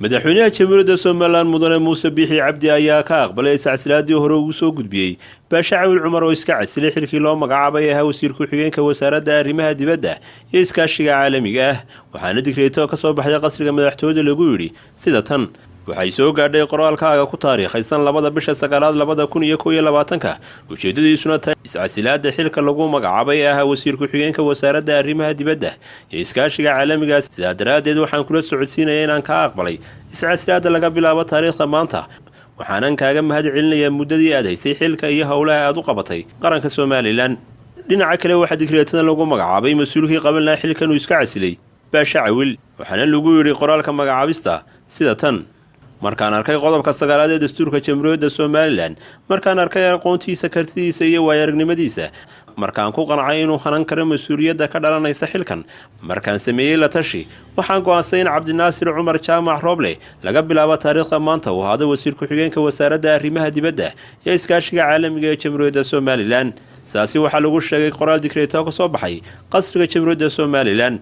madaxweynaha jamhuuriyadda Soomaaliland mudane Muuse Biixi Cabdi ayaa ka aqbalay iscasilaadii hore ugu soo gudbiyay Baasha Cawil Cumar oo iska casilay xilkii loo magacaabay wasiir ku-xigeenka wasaaradda arrimaha dibadda iyo iskaashiga caalamiga ah waxaana digreeto ka soo baxday qasriga madaxtooyada lagu yiri sida tan waxay soo gaadhay qoraalkaaga ku taariikhaysan 2 bisha 9aad 2021 ujeedadiisuna tahay iscasilaadda xilka lagu magacaabay wasiir ku-xigeenka wasaaradda arrimaha dibadda iyo iskaashiga caalamiga sida daraadeed waxaan kula socodsiinayaa inaan ka aqbalay iscasilaadda laga bilaabo taariikhda maanta waxaan kaaga mahadcelinayaa muddadii aad haysay xilka iyo howlaha aad u qabatay qaranka Soomaaliland dhinaca kale waxa digreetada lagu magacaabay mas'uulkii qabanna xilkan uu iska casilay Baasha Cawil waxaana lagu yiri qoraalka magacaabista sida tan markaan arkay qodobka 9aad ee dastuurka jamhuuriyadda Soomaaliland markaan arkay aqoontiisa kartidiisa iyo waayo-aragnimadiisa markaan ku qancay inuu hanan karo mas'uuliyadda ka dhalanaysa xilkan markaan sameeyay la tashi waxaan go'aansaday in Cabdinaasir Cumar Jaamac Roble laga bilaabo taariikhda maanta uu ahaado wasiir ku-xigeenka wasaaradda arrimaha dibadda iyo iskaashiga caalamiga ee jamhuuriyadda Soomaaliland saasi waxa lagu sheegay qoraal digreeto ka soo baxay qasriga jamhuuriyadda Soomaaliland